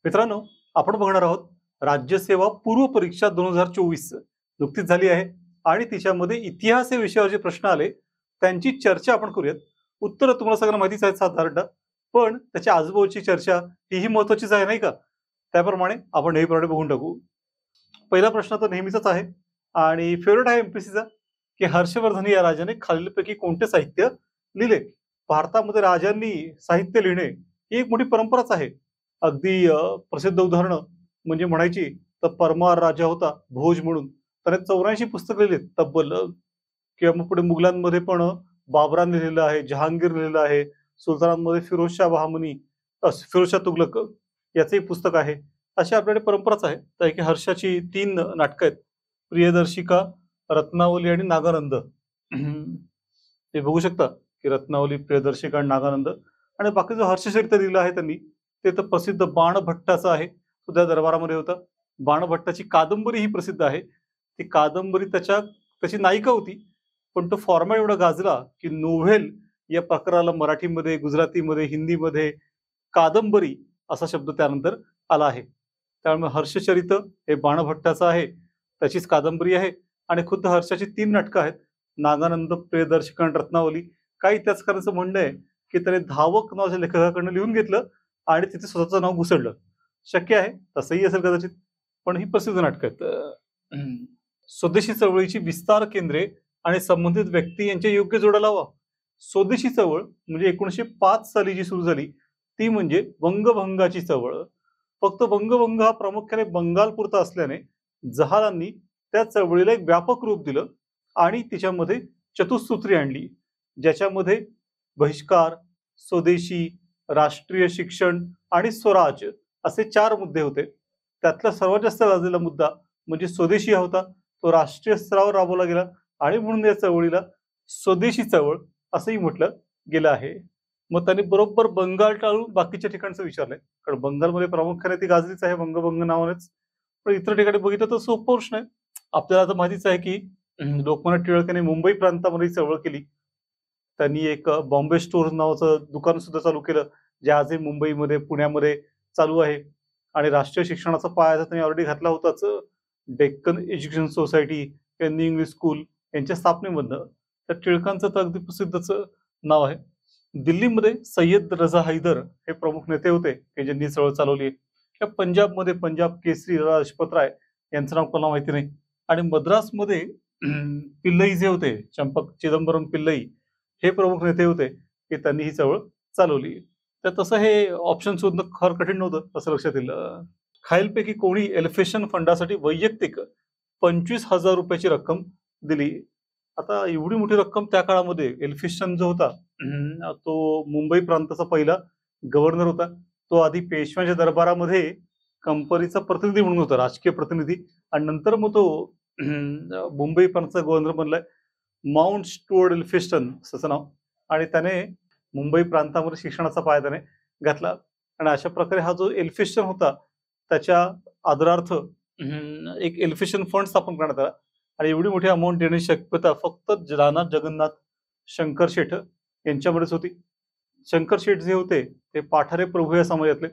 मित्रांनो, आपण बघणार आहोत राज्यसेवा पूर्व परीक्षा 2024 नुकतीच झाली आहे आणि तिच्यामध्ये इतिहास या विषयावर जे प्रश्न आले त्यांची चर्चा आपण करूयात. उत्तर तुम्हाला सगळ्यांना माहितीच आहेत साधारण, पण त्याच्या आजूबाजूची चर्चा ही महत्वाचीच आहे नाही का? त्याप्रमाणे आपण नेहमीप्रमाणे बघून टाकू. पहिला प्रश्न तर नेहमीचाच आहे आणि फेव्हरेट आहे एमपीसीचा, की हर्षवर्धन या राजाने खालीलपैकी कोणते साहित्य लिहिले? भारतामध्ये राजांनी साहित्य लिहिणे ही एक मोठी परंपराच आहे. अगदी प्रसिद्ध उदाहरणं म्हणजे म्हणायची तर परमार राजा होता भोज म्हणून. त्याने 84 पुस्तकं लिहिलीत तब्बल. किंवा मग पुढे मुघलांमध्ये पण बाबराने लिहिलेलं आहे, जहांगीर लिहिलेलं आहे. सुलतानांमध्ये फिरोजशाह बहामनी, फिरोजशाह तुघलक याचंही पुस्तक आहे. अशी आपल्याकडे परंपराच आहे. त्यापैकी हर्षाची 3 नाटकं आहेत. प्रियदर्शिका, रत्नावली आणि नागानंद. ते बघू शकता, की रत्नावली, प्रियदर्शिका आणि नागानंद आणि बाकी जो हर्षचरित्र लिहिलं आहे त्यांनी, ते तर प्रसिद्ध बाणभट्टाचं आहे. तो त्या दरबारामध्ये होता. बाणभट्टाची कादंबरी ही प्रसिद्ध आहे. ती कादंबरी त्याची नायिका होती. पण तो फॉर्मॅट एवढा गाजला, की नोव्हेल या प्रकाराला मराठीमध्ये, गुजरातीमध्ये, हिंदीमध्ये कादंबरी असा शब्द त्यानंतर आला आहे. त्यामुळे हर्षचरित हे बाणभट्टाचं आहे. त्याचीच कादंबरी आहे आणि खुद्द हर्षाची 3 नाटकं आहेत. नागानंद, प्रियदर्शिका आणि रत्नावली. काही इतिहासकारांचं म्हणणं आहे, की त्याने धावक नावाच्या लेखकाकडनं लिहून घेतलं आणि तिथे स्वतःचं नाव घुसडलं. शक्य आहे, तसंही असेल कदाचित. पण ही प्रसिद्ध नाटकं आहेत. स्वदेशी चळवळीची विस्तार केंद्रे आणि संबंधित व्यक्ती यांच्या योग्य जोडा लावा. स्वदेशी चळवळ म्हणजे 1905 साली जी सुरू झाली, ती म्हणजे वंगभंगाची चळवळ. फक्त वंगभंग हा प्रामुख्याने बंगालपुरता असल्याने जहालांनी त्या चळवळीला एक व्यापक रूप दिलं आणि तिच्यामध्ये चतुसूत्री आणली, ज्याच्यामध्ये बहिष्कार, स्वदेशी, राष्ट्रीय शिक्षण आणि स्वराज असे 4 मुद्दे होते. त्यातला सर्वात जास्त गाजलेला मुद्दा म्हणजे स्वदेशी हा होता. तो राष्ट्रीय स्तरावर राबवला गेला आणि म्हणून या चळवळीला स्वदेशी चळवळ असंही म्हटलं गेलं आहे. मग त्यांनी बरोबर बंगाल टाळून बाकीच्या ठिकाणचं विचारलंय. कारण बंगालमध्ये प्रामुख्याने ती गाजलीच आहे वंगभंग नावानेच. पण इतर ठिकाणी बघितलं तर सोपा प्रश्न आहे. आपल्याला आता माहितीच आहे, की लोकमान्य टिळकांनी मुंबई प्रांतामध्ये चळवळ केली. त्यांनी एक बॉम्बे स्टोअर्स नावाचं दुकान सुद्धा चालू केलं, जे आजही मुंबईमध्ये, पुण्यामध्ये चालू आहे. आणि राष्ट्रीय शिक्षणाचा पाया तर त्यांनी ऑलरेडी घातला होताच. Deccan education society, new English school यांच्या स्थापनेमधनं. तर टिळकांचं तर अगदी प्रसिद्धच नाव आहे. दिल्लीमध्ये सय्यद रजा हैदर हे प्रमुख नेते होते, की ज्यांनी चळवळ चालवली. किंवा पंजाबमध्ये पंजाब केसरी लाजपत राय यांचं नाव कोणाला माहिती नाही. आणि मद्रासमध्ये पिल्लई जे होते, चंपक चिदंबरम पिल्लई हे प्रमुख नेते होते, की त्यांनी ही चळवळ चालवली. तर तसं हे ऑप्शन शोधणं फार कठीण नव्हतं, असं लक्षात येईल. खालीलपैकी कोणी एल्फिशन फंडासाठी वैयक्तिक ₹25,000 ची रक्कम दिली? आता एवढी मोठी रक्कम त्या काळामध्ये एल्फिशन जो होता तो मुंबई प्रांताचा पहिला गव्हर्नर होता. तो आधी पेशव्यांच्या दरबारामध्ये कंपनीचा प्रतिनिधी म्हणून होता, राजकीय प्रतिनिधी आणि नंतर मग तो मुंबई प्रांताचा गव्हर्नर बनलाय. माउंट स्टुअर्ट एल्फिस्टन असं नाव आणि त्याने मुंबई प्रांतामध्ये शिक्षणाचा पाया त्याने घातला आणि अशा प्रकारे हा जो एल्फिस्टन होता त्याच्या आदरार्थ एक एल्फिशन फंड स्थापन करण्यात आला आणि एवढी मोठी अमाउंट देण्याची शक्यता फक्त राणा जगन्नाथ शंकर शेठ यांच्यामध्येच होती. शंकर शेठ जे होते ते पाठारे प्रभू या समाजातले.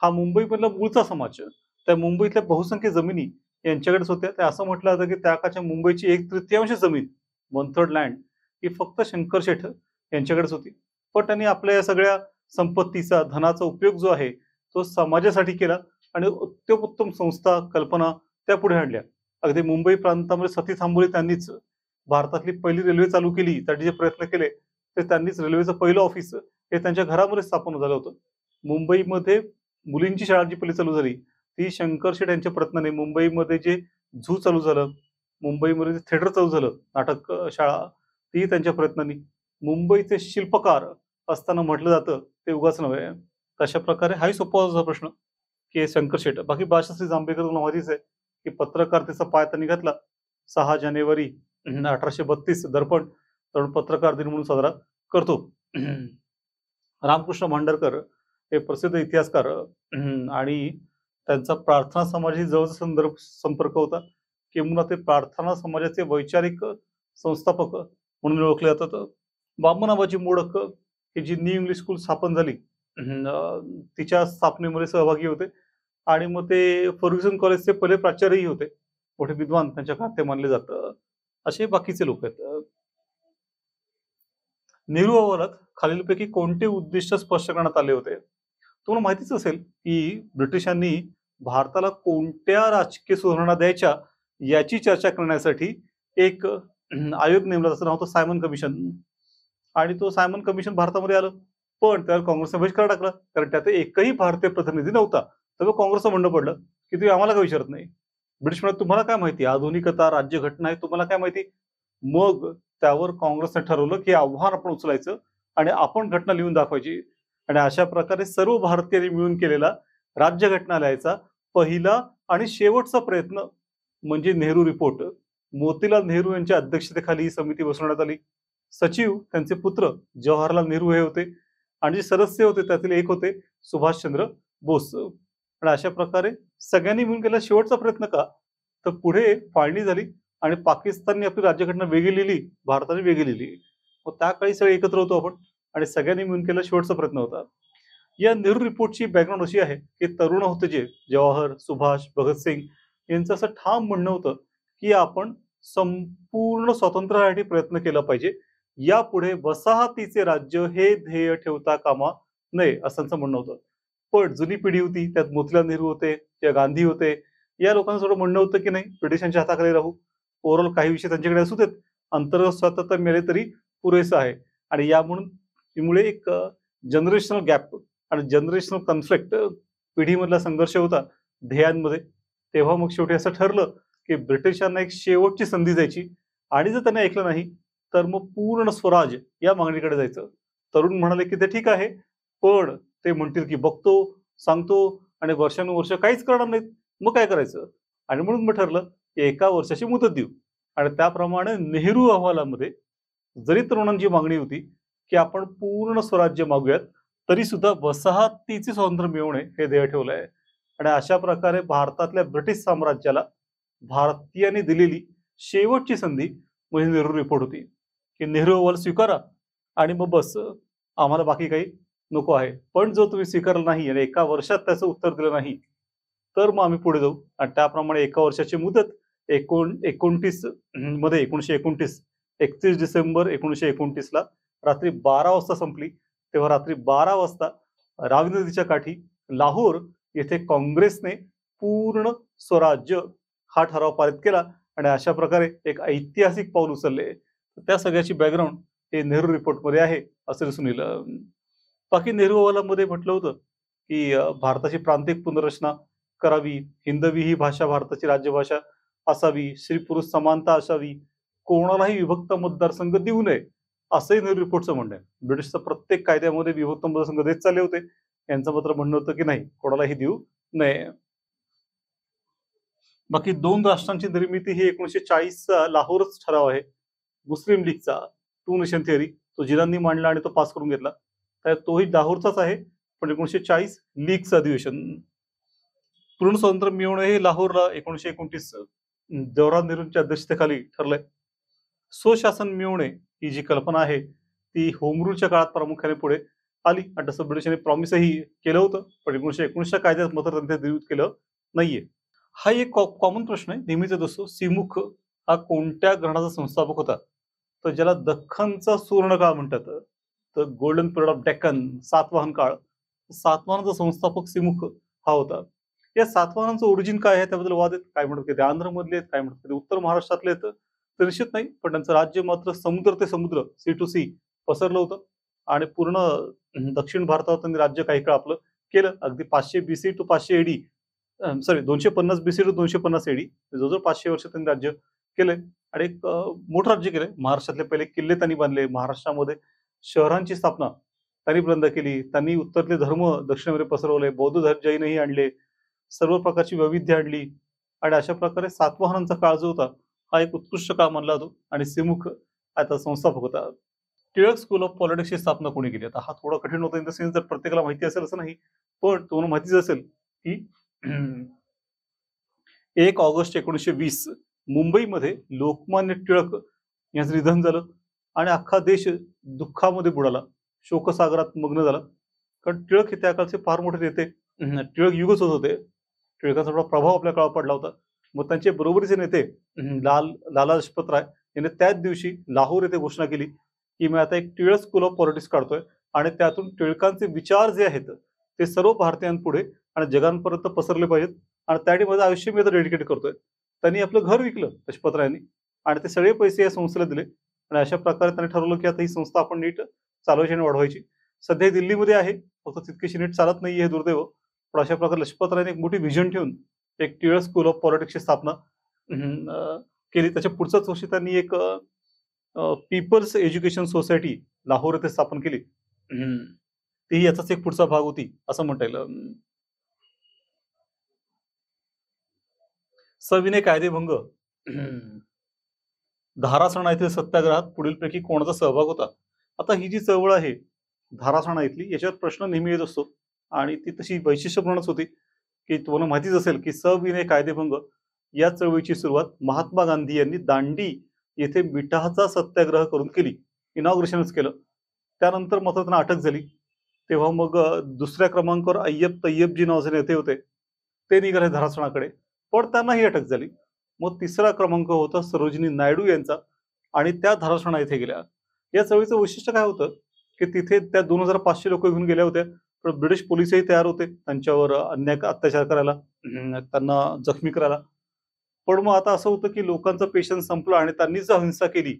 हा मुंबईमधला मूळचा समाज. त्या मुंबईतल्या बहुसंख्य जमिनी यांच्याकडेच होत्या. ते असं म्हटलं जातं, की त्या काळच्या मुंबईची 1/3 जमीन, 1/3 लँड ही फक्त शंकर शेठ यांच्याकडेच होती. पण त्यांनी आपल्या या सगळ्या संपत्तीचा, धनाचा उपयोग जो आहे, तो समाजासाठी केला आणि उत्तमोत्तम संस्था, कल्पना त्या पुढे आणल्या. अगदी मुंबई प्रांतामध्ये सती थांबवली त्यांनीच. भारतातली पहिली रेल्वे चालू केली, त्यासाठी जे प्रयत्न केले, ते त्यांनीच. रेल्वेचं पहिलं ऑफिस हे त्यांच्या घरामध्ये स्थापन झालं होतं. मुंबईमध्ये मुलींची शाळा जी पहिली चालू झाली, ती शंकर शेठ यांच्या प्रयत्नाने. मुंबईमध्ये जे झू चालू झालं, मुंबईमध्ये जे थिएटर चालू झालं, नाटक शाळा, तीही त्यांच्या प्रयत्नांनी. मुंबईचे शिल्पकार असताना म्हटलं जातं, ते उगाच नव्हे. तशा प्रकारे हाही सोपा असा प्रश्न, की शंकर शेठ. बाकी बाळशास्त्री जांभेकर तुम्हाला माहितीच आहे, की पत्रकारितेचा पाया त्यांनी घातला. 6 जानेवारी 1832 दर्पण तरुण पत्रकार दिन म्हणून साजरा करतो. रामकृष्ण भांडारकर हे प्रसिद्ध इतिहासकार आणि त्यांचा प्रार्थना समाजाशी जवळचा संपर्क होता. किंबहुना ते प्रार्थना समाजाचे वैचारिक संस्थापक म्हणून ओळखले जातात. वामनाबाजी मोडक ही जी न्यू इंग्लिश स्कूल स्थापन झाली, तिच्या स्थापनेमध्ये सहभागी होते आणि मग ते फर्ग्युसन कॉलेजचे पहिले प्राचार्यही होते, मोठे विद्वान त्यांच्या काळात ते मानले जातं. असे बाकीचे लोक आहेत. नेहरू अहवालात खालीलपैकी कोणते उद्दिष्ट स्पष्ट करण्यात आले होते? तुम्हाला माहितीच असेल की ब्रिटिशांनी भारताला कोणत्या राजकीय सुधारणा द्यायच्या याची चर्चा करण्यासाठी एक आयोग नेमला, त्याचं नाव होतं सायमन कमिशन. आणि तो सायमन कमिशन भारतामध्ये आलं, पण त्यावर काँग्रेसने बहिष्कार टाकला, कारण त्यात एकही भारतीय प्रतिनिधी नव्हता. तेव्हा काँग्रेसचं म्हणणं पडलं की तुम्ही आम्हाला का विचारत नाही? ब्रिटिश म्हणत तुम्हाला काय माहिती, आधुनिकता राज्यघटना आहे, तुम्हाला काय माहिती? मग त्यावर काँग्रेसने ठरवलं की आव्हान आपण उचलायचं आणि आपण घटना लिहून दाखवायची. आणि अशा प्रकारे सर्व भारतीयांनी मिळून केलेला राज्यघटना लिहायचा पहिला आणि शेवटचा प्रयत्न म्हणजे नेहरू रिपोर्ट. मोतीलाल नेहरू यांच्या अध्यक्षतेखाली ही समिती बसवण्यात आली. सचिव त्यांचे पुत्र जवाहरलाल नेहरू हे होते आणि जे सदस्य होते त्यातील एक होते सुभाषचंद्र बोस. आणि अशा प्रकारे सगळ्यांनी मिळून केला शेवटचा प्रयत्न का? तर पुढे फाळणी झाली आणि पाकिस्तानने आपली राज्यघटना वेगळी लिहिली, भारताने वेगळी लिहिली. मग त्या काळी सगळे एकत्र होतो आपण आणि सगळ्यांनी मिळून केला शेवटचा प्रयत्न होता. या नेहरू रिपोर्टची बॅकग्राऊंड अशी आहे की तरुण होते जे जवाहर, सुभाष, भगतसिंग यांचं असं ठाम म्हणणं होतं की आपण संपूर्ण स्वातंत्र्यासाठी प्रयत्न केला पाहिजे. यापुढे वसाहतीचे राज्य हे ध्येय ठेवता कामा नये, असं त्यांचं म्हणणं होतं. पण जुनी पिढी होती, त्यात मोतीलाल नेहरू होते, त्या गांधी होते. या लोकांचं थोडं म्हणणं होतं की नाही, ब्रिटिशांच्या हाताखाली राहू, ओव्हरऑल काही विषय त्यांच्याकडे असू देत, अंतर्गत स्वातंत्र्य मिळाले तरी पुरेसं आहे. आणि यामुळे एक जनरेशनल गॅप आणि जनरेशनल कॉन्फ्लिक्ट, पिढीमधला संघर्ष होता ध्येयांमध्ये. तेव्हा मग शेवटी असं ठरलं की ब्रिटिशांना एक शेवटची संधी द्यायची आणि जर त्यांनी ऐकलं नाही तर मग पूर्ण स्वराज या मागणीकडे जायचं. तरुण म्हणाले की ते ठीक आहे, पण ते म्हणतील की बघतो, सांगतो आणि वर्षानुवर्ष काहीच करणार नाहीत, मग काय करायचं? आणि म्हणून मग ठरलं की 1 वर्षाची मुदत देऊ. आणि त्याप्रमाणे नेहरू अहवालामध्ये जरी तरुणांची मागणी होती की आपण पूर्ण स्वराज्य मागूयात, तरी सुद्धा वसाहतीचे स्वातंत्र्य मिळवणे हे ध्येय ठेवलं आहे. आणि अशा प्रकारे भारतातल्या ब्रिटिश साम्राज्याला भारतीयांनी दिलेली शेवटची संधी म्हणजे नेहरू रिपोर्ट होती की नेहरू अहवाल स्वीकारा आणि मग बस, आम्हाला बाकी काही नको आहे. पण जो तुम्ही स्वीकारला नाही आणि 1 वर्षात त्याचं उत्तर दिलं नाही, तर मग आम्ही पुढे जाऊ. आणि त्याप्रमाणे 1 वर्षाची मुदत 1929 मध्ये 1929 31 डिसेंबर 1929 ला रात्री 12 वाजता संपली. तेव्हा रात्री 12 वाजता रावी नदीच्या काठी लाहोर येथे काँग्रेसने पूर्ण स्वराज्य हा ठराव पारित केला आणि अशा प्रकारे एक ऐतिहासिक पाऊल उचलले. त्या सगळ्याची बॅकग्राऊंड हे नेहरू रिपोर्टमध्ये आहे असं दिसून येईल. बाकी नेहरू अहवालामध्ये म्हटलं होतं की भारताची प्रांतिक पुनर्रचना करावी, हिंदवी ही भाषा भारताची राज्यभाषा असावी, स्त्री पुरुष समानता असावी, कोणालाही विभक्त मतदारसंघ देऊ नये, असंही नेहरू रिपोर्टचं म्हणणं आहे. ब्रिटिशच्या प्रत्येक कायद्यामध्ये विभक्त मतदारसंघ देत चालले होते. यांचं मात्र म्हणणं होतं की नाही, कोणालाही देऊ नये. बाकी 2 राष्ट्रांची निर्मिती ही 1940 चा लाहोरच ठराव आहे. मुस्लिम लीगचा 2 नेशन थिअरी तो जिनांनी मांडला आणि तो पास करून घेतला. तर तोही लाहोरचाच आहे, पण 1940 लीगचं अधिवेशन. पूर्ण स्वातंत्र्य मिळवणं हे लाहोरला 1929 जवाहरलाल नेहरूंच्या अध्यक्षतेखाली ठरलंय. स्वशासन मिळवणे ही जी कल्पना आहे ती होम रूलच्या काळात प्रामुख्याने पुढे आली आणि तसं ब्रिटिशांनी प्रॉमिसही केलं होतं, पण 1919च्या कायद्यात मात्र त्यांनी ते नियुक्त केलं नाहीये. हा एक कॉमन प्रश्न आहे, नेहमीच असतो. सिमुख हा कोणत्या ग्रहणाचा संस्थापक होता? तर ज्याला दख्खनचा सुवर्णकाळ म्हणतात, तर golden period of Deccan, Satavahana काळ. सातवाहनाचा संस्थापक सिमुख हा होता. या सातवाहनांचं ओरिजिन काय आहे त्याबद्दल वाद आहेत. काय म्हणतात की ते आंध्रमधले आहेत, काय म्हणतात की ते उत्तर महाराष्ट्रातले आहेत. ते निश्चित नाही, पण त्यांचं राज्य मात्र समुद्र ते समुद्र, सी टू सी पसरलं होतं आणि पूर्ण दक्षिण भारतावर त्यांनी राज्य काही काळ आपलं केलं. अगदी 500 BC to 500 AD, sorry 250 BC to 250 AD, जवळजवळ 500 वर्ष त्यांनी राज्य केलंय आणि एक मोठं राज्य केलंय. महाराष्ट्रातले पहिले किल्ले त्यांनी बांधले, महाराष्ट्रामध्ये शहरांची स्थापना त्यांनी बंद केली. त्यांनी उत्तरले धर्म दक्षिणेमध्ये पसरवले, बौद्ध धर्म जैनही आणले, सर्व प्रकारची वैविध्य आणली आणि अशा प्रकारे सातवाहनांचा काळ जो होता हा एक उत्कृष्ट काळ मानला जातो आणि सिमुख आता संस्थापक होता. टिळक स्कूल ऑफ पॉलिटिक्सची स्थापना कोणी केली? आता हा थोडा कठीण होता इन द सेन्स, जर प्रत्येकाला माहिती असेल असं नाही, पण तुम्हाला माहितीच असेल की 1 ऑगस्ट 1920 मुंबईमध्ये लोकमान्य टिळक यांचं निधन झालं आणि अख्खा देश दुःखामध्ये बुडाला, शोकसागरात मग्न झाला. कारण टिळक हे त्या काळचे फार मोठे नेते, टिळक युगच होत होते टिळकांचा थोडा प्रभाव आपल्या काळावर पडला होता. मग त्यांचे बरोबरीचे नेते लाला लजपत राय यांनी त्याच दिवशी लाहोर येथे घोषणा केली, की मी आता एक टिळक स्कूल ऑफ पॉलिटिक्स काढतोय आणि त्यातून टिळकांचे विचार जे आहेत ते सर्व भारतीयांपुढे आणि जगांपर्यंत पसरले पाहिजेत आणि त्यासाठी माझं आयुष्य मी आता डेडिकेट करतोय. त्यांनी आपलं घर विकलं लजपत रायांनी आणि ते सगळे पैसे या संस्थेला दिले आणि अशा प्रकारे त्यांनी ठरवलं, की आता ही संस्था आपण नीट चालवायची आणि वाढवायची. सध्या ही दिल्लीमध्ये आहे, फक्त तितकीशी नीट चालत नाहीये हे दुर्दैव. पण अशा प्रकारे लजपत रायांनी एक मोठी व्हिजन ठेवून एक टिळक स्कूल ऑफ पॉलिटिक्सची स्थापना केली. त्याच्या पुढच्याच वर्षी त्यांनी एक पीपल्स एज्युकेशन सोसायटी लाहोर येथे स्थापन केली. तीही याचाच एक पुढचा भाग होती असं म्हणता येईल. सविनय कायदेभंग. धारासणा येथील सत्याग्रहात पुढीलपैकी कोणाचा सहभाग होता? आता ही जी चळवळ आहे धारासणा इथली, याच्यावर प्रश्न नेहमी येत असतो आणि ती तशी वैशिष्ट्यपूर्णच होती, की तुम्हाला माहितीच असेल, की सविनय कायदेभंग या चळवळीची सुरुवात महात्मा गांधी यांनी दांडी येथे मिठाचा सत्याग्रह करून केली. इनॉग्रेशनच केलं. त्यानंतर मात्र त्यांना अटक झाली. तेव्हा मग दुसऱ्या क्रमांकावर अय्यब तय्यबजी नावाचे नेते होते. ते निघाले धारासणाकडे, पण त्यांनाही अटक झाली. मग तिसरा क्रमांक होता सरोजिनी नायडू यांचा आणि त्या धारासणा येथे गेल्या. या चळवळीचं वैशिष्ट्य काय होतं, की तिथे त्या 2500 लोक घेऊन गेल्या होत्या. पण ब्रिटिश पोलिसही तयार होते त्यांच्यावर अन्याय अत्याचार करायला, त्यांना जखमी करायला. पण मग आता असं होतं, की लोकांचा पेशन्स संपला आणि त्यांनी जर हिंसा केली,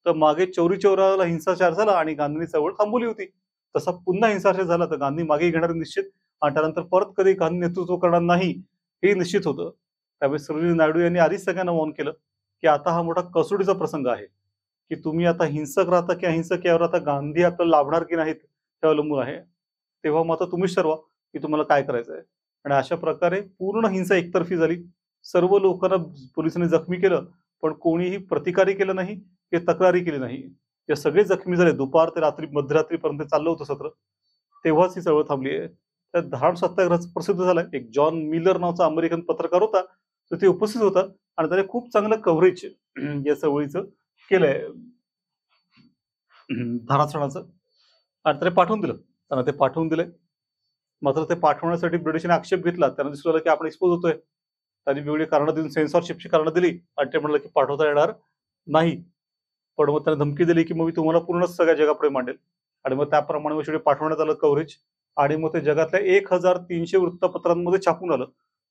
तर मागे चौरी चौराला हिंसाचार झाला आणि गांधींनी चळवळ थांबवली होती. तसा पुन्हा हिंसाचार झाला तर गांधी मागे घेणार निश्चित आणि त्यानंतर परत कधी गांधी नेतृत्व करणार नाही हे निश्चित होतं. त्यामुळे सरोजिनी नायडू यांनी आधीच सगळ्यांना वॉर्न केलं, की आता हा मोठा कसोटीचा प्रसंग आहे, की तुम्ही आता हिंसक राहता की अहिंसक यावर आता गांधी आपल्याला लाभणार की नाहीत हे अवलंबून आहे. तेव्हा मग आता तुम्हीच ठरवा, की तुम्हाला काय करायचं आहे. आणि अशा प्रकारे पूर्ण हिंसा एकतर्फी झाली. सर्व लोकांना पोलिसांनी जखमी केलं, पण कोणीही प्रतिकारही केलं नाही किंवा तक्रारी केली नाही. ते सगळे जखमी झाले. दुपार ते रात्री मध्यरात्रीपर्यंत चाललं होतं सत्र. तेव्हाच ही चळवळ थांबली आहे. त्या धाड सत्याग्रह प्रसिद्ध झालाय. एक जॉन मिलर नावाचा अमेरिकन पत्रकार होता. तो ते उपस्थित होता आणि त्याने खूप चांगलं कव्हरेज या चळवळीचं केलंय धारासणाचं आणि त्याने पाठवून दिलं. त्यांना ते पाठवून दिलंय. मात्र ते पाठवण्यासाठी ब्रिटिशांनी आक्षेप घेतला. त्यांना दिसू लागलं, की आपण एक्सपोज होतोय. त्यांनी वेगळी कारणं देऊन सेन्सॉरशिपची कारणं दिली आणि ते म्हटलं, की पाठवता येणार नाही. पण मग त्याने धमकी दिली, की मग मी तुम्हाला पूर्ण सगळ्या जगापुढे मांडेल आणि मग त्याप्रमाणे मग शेवटी पाठवण्यात आलं कव्हरेज आणि मग ते जगातल्या 1300 वृत्तपत्रांमध्ये छापून आलं.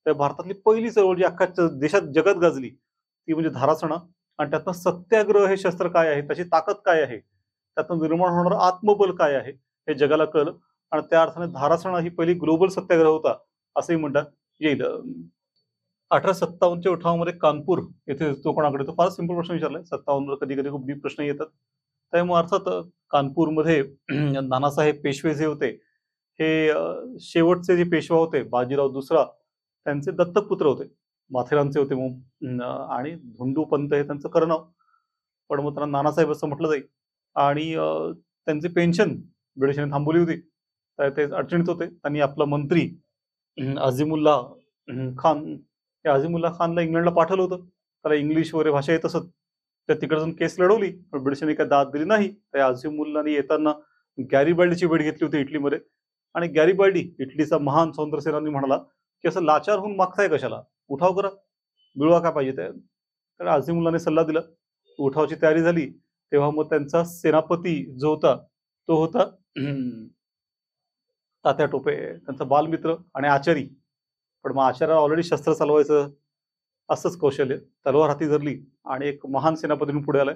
तर भारतातली पहिली चळवळ जी अख्ख्या देशात जगात गाजली ती म्हणजे धारासणा आणि त्यातनं सत्याग्रह हे शस्त्र काय आहे, त्याची ताकद काय आहे, त्यातनं निर्माण होणारं आत्मबल काय आहे हे जगाला कळलं आणि त्या अर्थाने धारासणा ही पहिली ग्लोबल सत्याग्रह होता असंही म्हणतात येईल. 1857च्या उठावामध्ये कानपूर येथे तो कोणाकडे, तो फार सिंपल प्रश्न विचारलाय. 57 वर कधी कधी खूप डीप प्रश्न येतात. त्यामुळे अर्थात कानपूरमध्ये नानासाहेब पेशवे जे होते हे शेवटचे जे पेशवा होते बाजीराव दुसरा त्यांचे दत्तक पुत्र होते. माथेरानचे होते आणि धोंडू पंत हे त्यांचं खरं नाव. पण मग त्यांना नानासाहेब असं म्हटलं जाईल आणि त्यांची पेन्शन ब्रिटिशांनी थांबवली होती. तर ते अडचणीत होते. त्यांनी आपला मंत्री अझीमुल्ला खान, त्या अझीमुल्ला खानला इंग्लंडला पाठवलं होतं. त्याला इंग्लिश वगैरे भाषा येत असत. तर तिकडे जाऊन केस लढवली, पण ब्रिटिशांनी काही दाद दिली नाही. त्या अझीमुल्लाने येताना गॅरिबाल्डीची भेट घेतली होती इटलीमध्ये आणि गॅरिबाल्डी इटलीचा महान स्वातंत्र्यसेनानी म्हणाला, की असं लाचार होऊन मागताय कशाला? उठाव करा. मिळवा काय पाहिजे ते. तर अझीमुल्लाने सल्ला दिला. उठावाची तयारी झाली. तेव्हा मग त्यांचा सेनापती जो होता तो होता तात्या टोपे, त्यांचा बालमित्र आणि आचारी. पण मग आचार्याला ऑलरेडी शस्त्र चालवायचं असंच कौशल्य, तलवार हाती धरली आणि एक महान सेनापती म्हणून पुढे आलाय.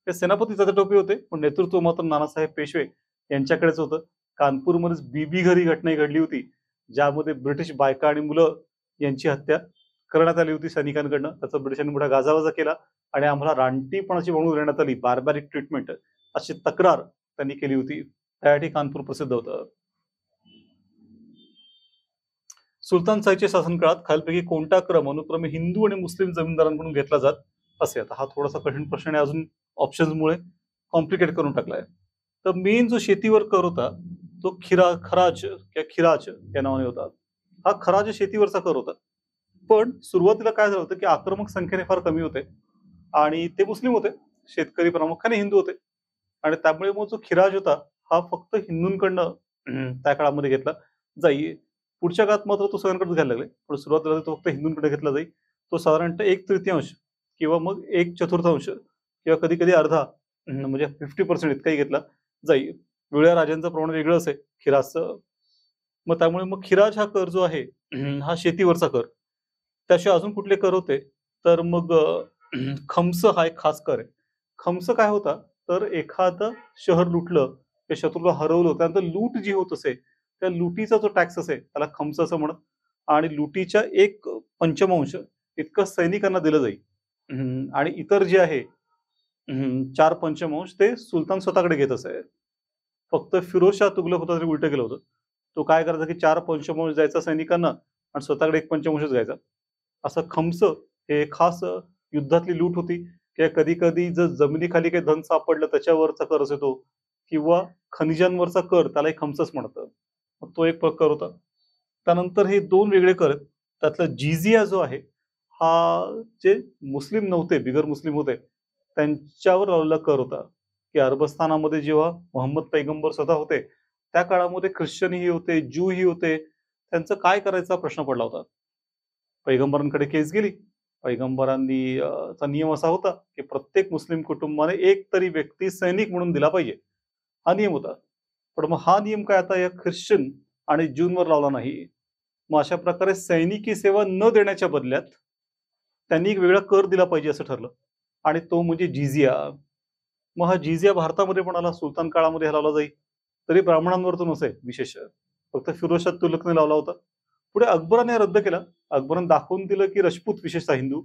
ते सेनापती तात्या टोपे होते, पण नेतृत्व मात्र नानासाहेब पेशवे यांच्याकडेच होतं. कानपूरमध्येच बीबी घरी घटना घडली होती, ज्यामध्ये ब्रिटिश बायका आणि मुलं यांची हत्या करण्यात आली होती सैनिकांकडनं. त्याचा ब्रिटिशांनी मोठा गाजावाजा केला आणि आम्हाला रानटीपणाची बनवून देण्यात आली, बार्बॅरिक ट्रीटमेंट अशी तक्रार त्यांनी केली होती. त्यासाठी कानपूर प्रसिद्ध होतं. सुलतानशाहीच्या शासनकाळात खालीलपैकी कोणता क्रम अनुक्रमे हिंदू आणि मुस्लिम जमीनदारांकडून घेतला जात असे? आता हा थोडासा कठीण प्रश्न आहे, अजून ऑप्शन्समुळे कॉम्प्लिकेट करून टाकलाय. तर मेन जो शेतीवर कर होता तो खराज किंवा खिराज या नावाने होता. हा खराज शेतीवरचा कर होता. पण सुरुवातीला काय झालं होतं, की आक्रमक संख्येने फार कमी होते आणि ते मुस्लिम होते. शेतकरी प्रामुख्याने हिंदू होते आणि त्यामुळे मग जो खिराज होता हा फक्त हिंदूंकडनं त्या काळामध्ये घेतला जाई. पुढच्या काळात मात्र तो सगळ्यांकडे घ्यायला लागले. पण सुरुवातीला तो फक्त हिंदूंकडे घेतला जाईल. तो साधारणतः 1/3 किंवा मग 1/4 किंवा कधी-कधी अर्धा म्हणजे 50% इतकाही घेतला जाईल. वेगळ्या राजांचं प्रमाण वेगळं असेल खिराजचं. मग त्यामुळे मग खिराज हा कर जो आहे हा शेतीवरचा कर. त्याशिवाय अजून कुठले कर होते? तर मग खम्स हा एक खास कर आहे. खम्स काय होता? तर एखादं शहर लुटलं, त्या शत्रूला हरवलं, त्यानंतर लूट जी होत असे, त्या लुटीचा जो टॅक्स असेल त्याला खम्स असं म्हणत आणि लुटीच्या 1/5 इतकं सैनिकांना दिलं जाईल. आणि इतर जे आहे 4/5 ते सुलतान स्वतःकडे घेत असे. फक्त फिरोजशाह तुघलक होता तरी उलटं केलं होतं. तो काय करायचा की 4/5 द्यायचा सैनिकांना आणि स्वतःकडे 1/5 घ्यायचा. असं खम्स हे खास युद्धातली लूट होती किंवा कधी-कधी जर जमिनीखाली काही धन सापडलं त्याच्यावरचा कर असे तो किंवा खनिजांवरचा कर त्यालाही खम्सच म्हणतात. मग तो एक प्रकार होता. त्यानंतर हे 2 वेगळे कर आहेत. त्यातला जिझिया जो आहे, हा जे मुस्लिम नव्हते, बिगर मुस्लिम होते, त्यांच्यावर लावलेला कर होता, की अरबस्थानामध्ये जेव्हा मोहम्मद पैगंबर स्वतः होते, त्या काळामध्ये ख्रिश्चनही होते, ज्यूही होते. त्यांचं काय करायचा प्रश्न पडला होता. पैगंबरांकडे केस गेली. पैगंबरांनी चा नियम असा होता, की प्रत्येक मुस्लिम कुटुंबाने एक तरी व्यक्ती सैनिक म्हणून दिला पाहिजे. हा नियम होता. पण मग हा नियम काय आता या ख्रिश्चन आणि ज्यूंवर लावला नाही. मग अशा प्रकारे सैनिकी सेवा न देण्याच्या बदल्यात त्यांनी एक वेगळा कर दिला पाहिजे असं ठरलं आणि तो म्हणजे जिझिया. मग हा जिझिया भारतामध्ये पण आला. सुलतान काळामध्ये हा लावला जाईल. तरी ब्राह्मणांवर तो नसे विशेष. फक्त फिरोजशाह तुघलकने लावला होता. पुढे अकबराने रद्द केला. अकबराने दाखवून दिलं, की राजपूत विशेषतः हिंदू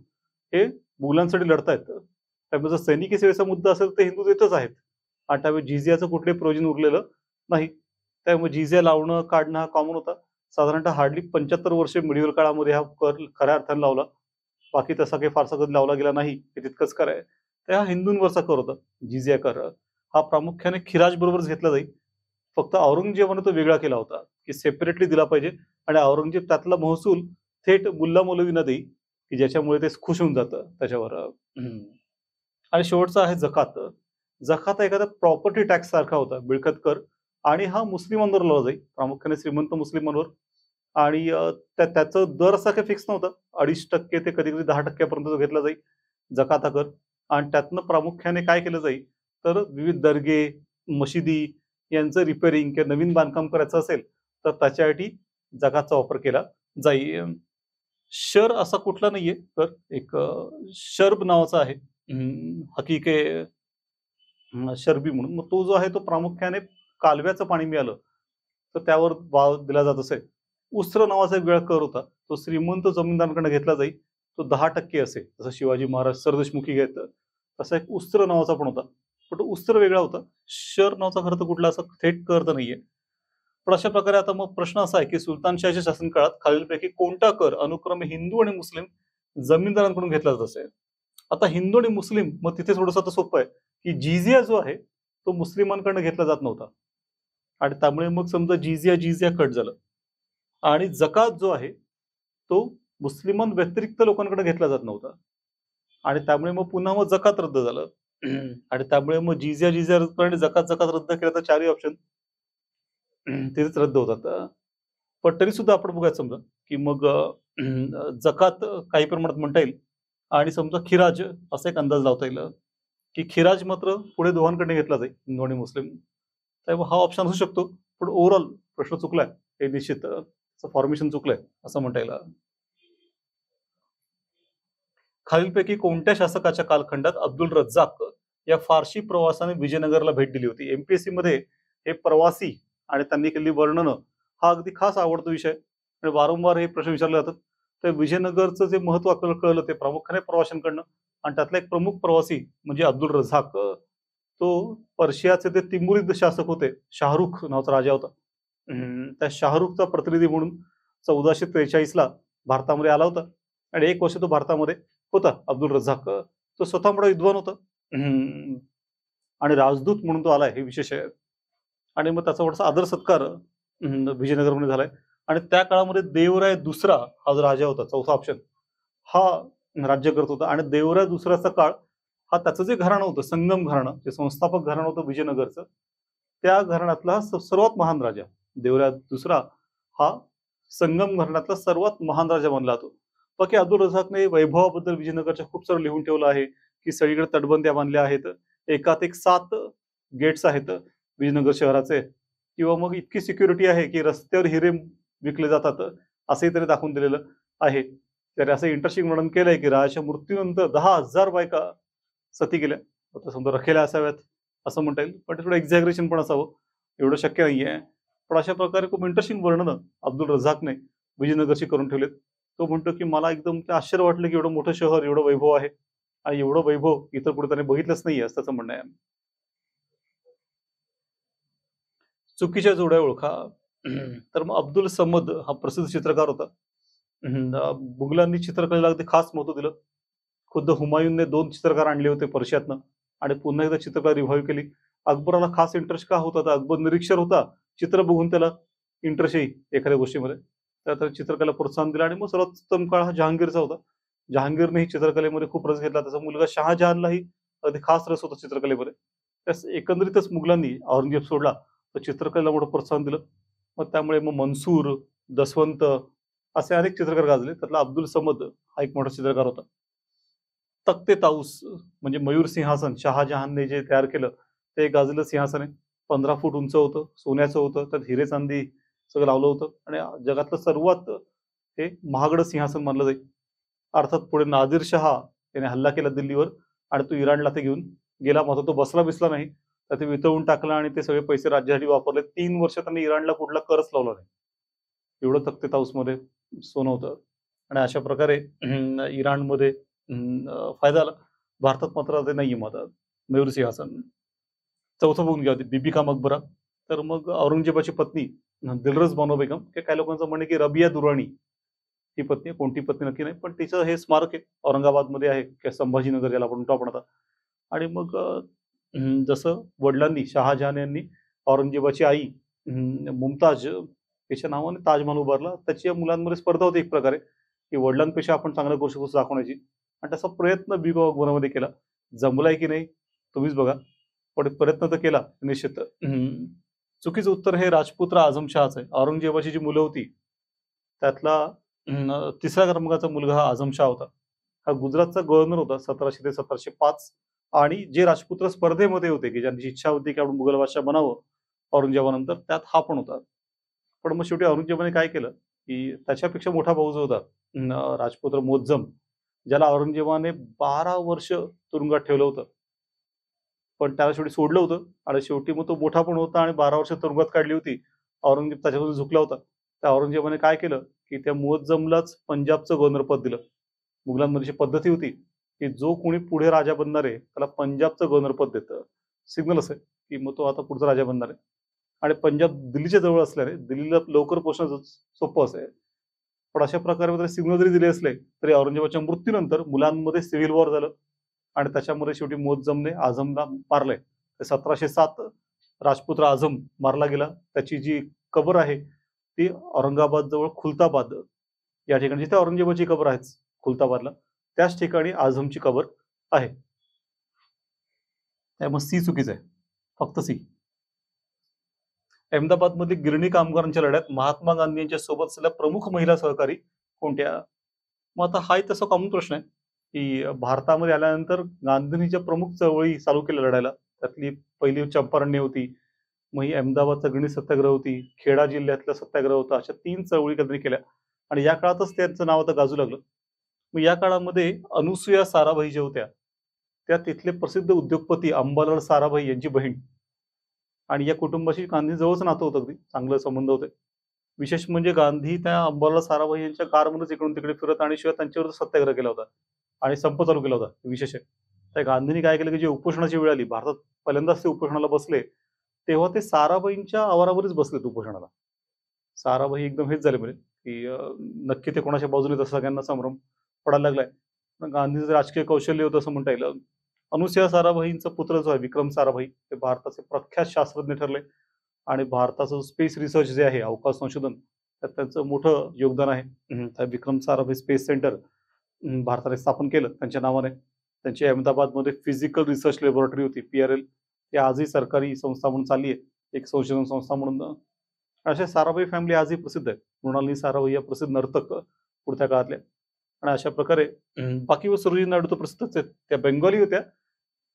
हे मुघलांसाठी लढतायत. त्यामुळे जर सैनिकी सेवेचा मुद्दा असेल तर हिंदू देतच आहेत. आणि त्यामुळे जिझियाचं कुठलंही प्रयोजन उरलेलं नाही. त्यामुळे जिझिया लावणं, काढणं हा कॉमन होता. साधारणतः हार्डली 75 वर्षे मिडीवल काळामध्ये हा कर खऱ्या अर्थाने लावला. बाकी तसा काही फारसा कधी लावला गेला नाही. हे तितकंच कर आहे. तर हा हिंदूंवरचा कर होता. जिझिया कर. हा प्रामुख्याने खिराज बरोबरच घेतला जाईल. फक्त औरंगजेबाने तो वेगळा केला होता, की सेपरेटली दिला पाहिजे आणि औरंगजेब त्यातला महसूल थेट मुल्ला मौलवींना देई, की ज्याच्यामुळे ते खुश होऊन जातं त्याच्यावर. आणि शेवटचा आहे जकात. जकात हा एखादा प्रॉपर्टी टॅक्स सारखा होता, मिळकत कर आणि हा मुस्लिमांवर लावला जाईल, प्रामुख्याने श्रीमंत मुस्लिमांवर आणि त्याचं दर असा काही फिक्स नव्हता. 2.5% ते कधी-कधी 10% पर्यंत तो घेतला जाईल, जकात हा कर आणि त्यातनं प्रामुख्याने काय केलं जाईल, तर विविध दर्गे, मशिदी यांचं रिपेअरिंग किंवा नवीन बांधकाम करायचं असेल, तर त्याच्यासाठी जकातचा वापर केला जाईल. शर असा कुठला नाहीये, तर एक शर्ब नावाचा आहे. हकीके शरबी म्हणून. मग तो जो आहे तो प्रामुख्याने कालव्याचं पाणी मिळालं, तर त्यावर वाव दिला जात असे. उस्र नावाचा एक वेगळा कर होता. तो श्रीमंत जमीनदारांकडून घेतला जाईल. तो 10% असेल. जसं शिवाजी महाराज सरदेशमुखी घेतात. तसा एक उस्त्र नावाचा पण होता. पण तो उस्त्र वेगळा होता. शर नावाचा खरं तर कुठला असा थेट कर तर नाहीये. पण अशा प्रकारे आता मग प्रश्न असा आहे, की सुलतानशाहीच्या शासनकाळात खालीलपैकी कोणता कर अनुक्रमे हिंदू आणि मुस्लिम जमीनदारांकडून घेतला जात असे? आता हिंदू आणि मुस्लिम मग तिथे थोडंसं आता सोपं आहे, की जिझिया जो आहे तो मुस्लिमांकडून घेतला जात नव्हता. आणि त्यामुळे मग समजा जिझिया कट झालं. आणि जकात जो आहे, तो मुस्लिमांव्यतिरिक्त लोकांकडे घेतला जात नव्हता. आणि त्यामुळे मग पुन्हा मग जकात रद्द झालं. आणि त्यामुळे मग जिझिया रद्द आणि जकात रद्द केलं तर 4ही ऑप्शन तेच रद्द होतात. पण तरीसुद्धा आपण बघूयात समजा, की मग जकात काही प्रमाणात म्हणता येईल आणि समजा खिराज असा एक अंदाज लावता येईल, की खिराज मात्र पुढे दोघांकडून घेतला जाईल, हिंदू आणि मुस्लिम. त्यामुळे हा ऑप्शन असू शकतो. पण ओव्हरऑल प्रश्न चुकलाय. हे निश्चित फॉर्मेशन चुकलंय असं म्हणता येईल. खालीलपैकी कोणत्या शासकाच्या कालखंडात अब्दुल रज्जाक या फारसी प्रवासाने विजयनगरला भेट दिली होती? एमपीएससी मध्ये हे प्रवासी आणि त्यांनी केलेली वर्णनं हा अगदी खास आवडता विषय आणि वारंवार हे प्रश्न विचारले जातात. तर विजयनगरचं जे महत्व आपल्याला कळलं ते प्रामुख्याने प्रवाशांकडनं आणि त्यातला एक प्रमुख प्रवासी म्हणजे अब्दुल रझाक. तो पर्शियाचे ते तिमुरीद शासक होते. शाहरुख नावाचा राजा होता. त्या शाहरुखचा प्रतिनिधी म्हणून 1443 ला भारतामध्ये आला होता आणि 1 वर्ष तो भारतामध्ये होता अब्दुल रझाक. तो स्वतः मोठा विद्वान होता. आणि राजदूत म्हणून तो आलाय हे विशेष आहे. आणि मग त्याचा थोडासा आदर सत्कार विजयनगरमध्ये झालाय आणि त्या काळामध्ये देवराय दुसरा हा जो राजा होता, चौथा ऑप्शन, हा राज्य करत होता आणि देवराय दुसऱ्याचा काळ हा त्याचं जे घराणं होतं, संगम घराणं, जे संस्थापक घराणं होतं विजयनगरचं, त्या घराण्यातला सर्वात महान राजा देवराय दुसरा हा संगम घराण्यातला सर्वात महान राजा मानला जातो. बाकी अब्दुल रझाकने वैभवाबद्दल विजयनगरच्या खूप सारं लिहून ठेवलं आहे, की सगळीकडे तटबंद्या बांधल्या आहेत. एकात एक 7 गेट्स आहेत विजयनगर शहराचे किंवा मग इतकी सिक्युरिटी आहे, की रस्त्यावर हिरे विकले जातात, असंही त्याने दाखवून दिलेलं आहे. त्याने असं इंटरेस्टिंग वर्णन केलंय, की राजाच्या मृत्यूनंतर 10,000 बायका सती केल्या. आता समजा रखेल्या असाव्यात असं म्हणता येईल, पण ते थोडं एक्झॅगरेशन पण असावं, एवढं शक्य नाहीये. पण अशा प्रकारे खूप इंटरेस्टिंग वर्णनं अब्दुल रझाकने विजयनगरची करून ठेवलेत. तो म्हणतो, की मला एकदम ते आश्चर्य वाटलं, की एवढं मोठं शहर, एवढं वैभव आहे आणि एवढं वैभव इतर कुठे त्याने बघितलंच नाहीये असं त्याचं म्हणणं आहे. चुकीच्या जोड्या ओळखा. तर मग अब्दुल समद हा प्रसिद्ध चित्रकार होता. मुघलांनी चित्रकलेला अगदी खास महत्त्व दिलं. खुद्द हुमायूनने 2 चित्रकार आणले होते पर्शियातनं आणि पुन्हा एकदा चित्रकला रिव्हाईव्ह केली. अकबराला खास इंटरेस्ट का होता? तर अकबर निरीक्षर होता. चित्र बघून त्याला इंटरेस्ट येई एखाद्या गोष्टीमध्ये. तर त्याने चित्रकलेला प्रोत्साहन दिलं आणि मग सर्वात उत्तम काळ हा जहांगीरचा होता. जहांगीरनेही चित्रकलेमध्ये खूप रस घेतला. त्याचा मुलगा शहाजहानलाही अगदी खास रस होता चित्रकलेमध्ये. त्यास एकंदरीतच मुघलांनी औरंगजेब सोडला, तर चित्रकलेला मोठं प्रोत्साहन दिलं. मग त्यामुळे मग मनसूर, दसवंत असे अनेक चित्रकार गाजले. त्यातला अब्दुल समद हा एक मोठा चित्रकार होता. तख्त ए ताऊस म्हणजे मयूर सिंहासन शहाजहानने जे तयार केलं, ते गाजलेलं सिंहासन आहे. 15 फूट उंच होतं, सोन्याचं होतं, त्यात हिरे चांदी सगळं लावलं होतं आणि जगातलं सर्वात हे महागडं सिंहासन मानलं जाईल. अर्थात पुढे नादिर शहा याने हल्ला केला दिल्लीवर आणि तो इराणला ते घेऊन गेला. मात्र तो बसला-बिसला नाही. तर ते वितळून टाकलं आणि ते सगळे पैसे राज्यासाठी वापरले. 3 वर्ष त्यांनी इराणला कुठला करच लावला नाही. एवढं तख्त ए ताऊसमध्ये सोनं होतं आणि अशा प्रकारे इराणमध्ये फायदा झाला. भारतात मात्र ते नाहीये मग आता मयूर सिंहासन. चौथं बघून घ्या बीबी का मकबरा. तर मग औरंगजेबाची पत्नी दिलरस बानो बेगम, की काही लोकांचं म्हणणं आहे की रबिया दुराणी ही पत्नी आहे. कोणती पत्नी नक्की नाही. पण तिचं हे स्मारक आहे औरंगाबादमध्ये आहे किंवा संभाजीनगर ज्याला आपण म्हणतो आपण आता. आणि मग जसं वडिलांनी शहाजहान यांनी औरंगजेबाची आई मुमताज तिच्या नावाने ताजमहल उभारला. त्याच्या मुलांमध्ये स्पर्धा होती एक प्रकारे, की वडिलांपेक्षा आपण चांगलं करू शकतो दाखवण्याची आणि त्याचा प्रयत्न बिबा अकबरामध्ये केला. जमलाय की नाही तुम्हीच बघा. पण प्रयत्न तर केला निश्चित. चुकीचं उत्तर हे राजपुत्र आझमशहाचं आहे. औरंगजेबाची जी मुलं होती त्यातला 3ऱ्या क्रमांकाचा मुलगा हा आझमशहा होता. हा गुजरातचा गव्हर्नर होता 1700 ते 1705 आणि जे राजपुत्र स्पर्धेमध्ये होते, की ज्यांची इच्छा होती की आपण मुघल बादशाह बनावं औरंगजेबानंतर, त्यात हा पण होता. पण मग शेवटी औरंगजेबाने काय केलं, की त्याच्यापेक्षा मोठा भाऊ जो होता राजपुत्र मुअज्जम, ज्याला औरंगजेबाने 12 वर्ष तुरुंगात ठेवलं होतं. पण त्याला शेवटी सोडलं होतं आणि शेवटी मग तो मोठा पण होता आणि 12 वर्ष तुरुंगात काढली होती. औरंगजेब त्याच्यामध्ये झुकला होता. त्या औरंगजेबाने काय केलं, की त्या मुअज्जमलाच पंजाबचं गव्हर्नरपद दिलं. मुघलांमध्ये जी पद्धती होती, की जो कोणी पुढे राजा बनणार आहे, त्याला पंजाबचं गव्हर्नरपद देतं. सिग्नल असं की मग तो आता पुढचा राजा बनणार आहे. आणि पंजाब दिल्लीच्या जवळ असल्याने दिल्लीला लवकर पोहोचणं सोपं असेल. पण अशा प्रकारे सिग्नल जरी दिले असले, तरी औरंगजेबाच्या मृत्यूनंतर मुलांमध्ये सिव्हिल वॉर झालं आणि त्याच्यामध्ये शेवटी मुअज्जमने आझमला मारलंय. 1707 राजपुत्र आझम मारला गेला. त्याची जी कबर आहे, ती औरंगाबाद जवळ खुलताबाद या ठिकाणी जिथे औरंगजेबाची कबर आहे खुलताबादला, त्याच ठिकाणी आझमची कबर आहे. त्यामुळे सी चुकीचं आहे. फक्त सी. अहमदाबादमधील गिरणी कामगारांच्या लढ्यात महात्मा गांधी यांच्या सोबत असलेल्या प्रमुख महिला सहकारी कोणत्या? मग आता हाही तसा कॉमन प्रश्न आहे, की भारतामध्ये आल्यानंतर गांधींच्या प्रमुख चळवळी चालू केल्या लढायला. त्यातली पहिली चंपारण्य होती. मग ही अहमदाबादचा गणित सत्याग्रह होती. खेडा जिल्ह्यातला सत्याग्रह होता. अशा 3 चळवळी त्यांनी केल्या आणि या काळातच त्यांचं नाव आता गाजू लागलं. मग या काळामध्ये अनुसूया साराभाई ज्या होत्या, त्या तिथले प्रसिद्ध उद्योगपती अंबालाल साराभाई यांची बहीण आणि या कुटुंबाशी गांधी जवळच नातं होतं अगदी, चांगले संबंध होते. विशेष म्हणजे गांधी त्या अंबालाल साराभाई यांच्या कारमध्येच इकडून-तिकडे फिरत आणि शिवाय त्यांच्यावर सत्याग्रह केला होता आणि संप चालू केला होता. विशेष आहे. त्या गांधींनी काय केलं, की जी उपोषणाची वेळ आली, भारतात पहिल्यांदाच ते उपोषणाला बसले, तेव्हा ते साराभाईंच्या आवारावरच बसलेत उपोषणाला. साराभाई एकदम हेच झाले म्हणजे, की नक्की ते कोणाच्या बाजूने आहेत असं सगळ्यांना संभ्रम पडायला लागलाय. पण गांधींचं राजकीय कौशल्य होतं असं म्हणता येईल. अनुसूया साराभाईंचा पुत्र जो आहे विक्रम साराभाई, ते भारताचे प्रख्यात शास्त्रज्ञ ठरले आणि भारताचं स्पेस रिसर्च जे आहे, अवकाश संशोधन, त्यात त्यांचं मोठं योगदान आहे. त्या विक्रम साराभाई स्पेस सेंटर भारताने स्थापन केलं त्यांच्या नावाने. त्यांची अहमदाबादमध्ये फिजिकल रिसर्च लॅबोरेटरी होती, PRL. ती आजही सरकारी संस्था म्हणून चालली आहे. एक संशोधन संस्था म्हणून अशा साराभाई फॅमिली आजही प्रसिद्ध आहेत. मृणालिनी साराभाई या प्रसिद्ध नर्तक पुढच्या काळातल्या. आणि अशा प्रकारे बाकी सरोजिनी नायडू तर प्रसिद्धच आहेत. त्या बेंगॉली होत्या,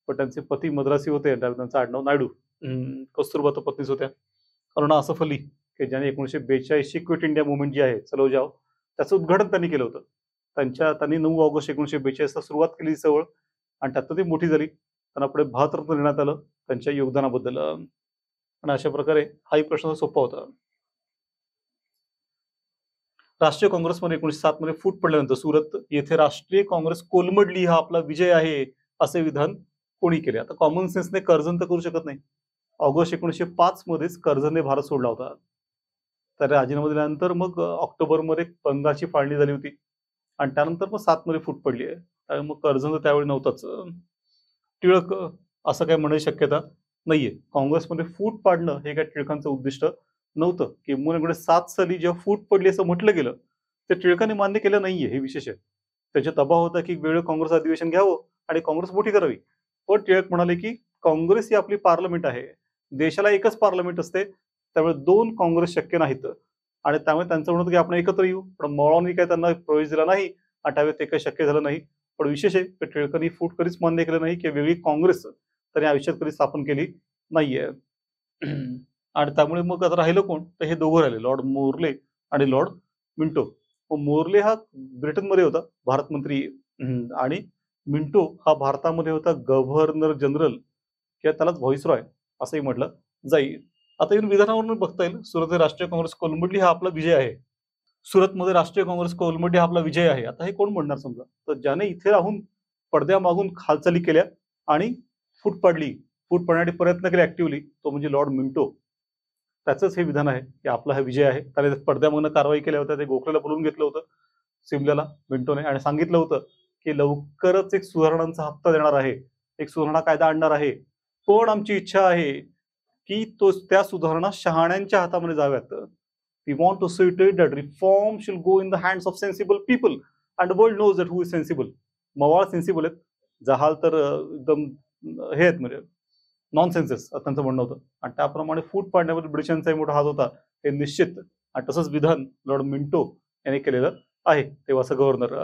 पण त्यांचे पती मद्रासी होते. त्यांचं आडनाव नायडू. कस्तुरबा तर पत्नीच होत्या. अरुणा असफ अली, की ज्याने 1942 क्विट इंडिया मुवमेंट जी आहे, चलो जाओ, त्याचं उद्घाटन त्यांनी केलं होतं. त्यांनी 9 ऑगस्ट 1942 ला सुरुवात केली चळवळ आणि त्यातनं ती मोठी झाली. त्यांना पुढे भारतरत्न देण्यात आलं त्यांच्या योगदानाबद्दल. आणि अशा प्रकारे हाही प्रश्न सोपा होता. राष्ट्रीय काँग्रेसमध्ये 1907 मध्ये फूट पडल्यानंतर सुरत येथे राष्ट्रीय काँग्रेस कोलमडली, हा आपला विजय आहे, असे विधान कोणी केले? आता कॉमन सेन्सने कर्जन तर करू शकत नाही. ऑगस्ट 1905 मध्येच कर्जनने भारत सोडला होता. तर राजीनामा दिल्यानंतर मग ऑक्टोबरमध्ये बंगालची फाळणी झाली होती आणि त्यानंतर मग 7 मध्ये फूट पडली आहे. त्यामुळे मग कर्जन तर त्यावेळी नव्हताच. टिळक असं काही म्हणण्याची शक्यता नाहीये. काँग्रेसमध्ये फूट पाडणं हे काय टिळकांचं उद्दिष्ट नव्हतं. किंवा 1907 साली जेव्हा फूट पडली असं म्हटलं गेलं, ते टिळकांनी मान्य केलं नाहीये, हे विशेष आहे. त्याचा दबाव होता की वेगळं काँग्रेस अधिवेशन घ्यावं आणि काँग्रेस मोठी करावी. पण टिळक म्हणाले की काँग्रेस ही आपली पार्लमेंट आहे. देशाला एकच पार्लमेंट असते. त्यामुळे 2 काँग्रेस शक्य नाहीत. आणि त्यामुळे त्यांचं म्हणत होतं की आपण एकत्र येऊ. पण मवाळांनी काही त्यांना प्रवेश दिला नाही आणि त्यावेळी ते काही शक्य झालं नाही. पण विशेष आहे की टिळकांनी फूट कधीच मान्य केलं नाही की वेगळी काँग्रेस त्यांनी आयुष्यात कधी स्थापन केली नाहीये. आणि त्यामुळे मग आता राहिलं कोण? तर हे दोघं राहिले, लॉर्ड मोर्ले आणि लॉर्ड मिंटो. मोर्ले हा ब्रिटनमध्ये होता, भारत मंत्री. आणि मिंटो हा भारतामध्ये होता गव्हर्नर जनरल किंवा त्यालाच व्हाईसरॉय असंही म्हटलं जाईल. आता येऊन विधानावरून बघता येईल, सुरत राष्ट्रीय काँग्रेस कोलमडली हा आपला विजय आहे. सुरतमध्ये राष्ट्रीय काँग्रेस कोलमडली हा आपला विजय आहे. आता हे कोण म्हणणार समजा? तर ज्याने इथे राहून पडद्यामागून हालचाली केल्या आणि फूट पाडली, फूट पाडण्यासाठी प्रयत्न केले ऍक्टिव्हली, तो म्हणजे लॉर्ड मिंटो. त्याचंच हे विधान आहे की आपला हा विजय आहे. त्याने पडद्यामागनं कारवाई केल्या होत्या. ते गोखलेला बोलवून घेतलं होतं सिमल्याला मिंटोने आणि सांगितलं होतं की लवकरच एक सुधारणांचा हप्ता देणार आहे, एक सुधारणा कायदा आणणार आहे. पण आमची इच्छा आहे की त्या सुधारणा शहाण्यांच्या हातामध्ये जाव्यात. We want to see it that reform should go in the hands of sensible people and the world knows that who is sensible. मवाळ सेन्सिबल आहेत, जहाल तर एकदम हे आहेत, म्हणजे नॉनसेन्सेस त्यांचं म्हणणं होतं. आणि त्याप्रमाणे फूट पाडण्यामध्ये ब्रिटिशांचाही मोठा हात होता, हे निश्चित. आणि तसंच विधान लॉर्ड मिंटो यांनी केलेलं आहे तेव्हाचा गव्हर्नर.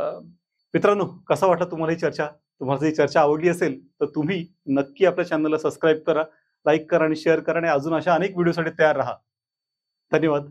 मित्रांनो, कसा वाटला तुम्हाला ही चर्चा? तुम्हाला जर ही चर्चा आवडली असेल तर तुम्ही नक्की आपल्या चॅनलला सबस्क्राईब करा, लाईक करा आणि शेअर करा आणि अजून अशा अनेक व्हिडिओसाठी तयार राहा. धन्यवाद.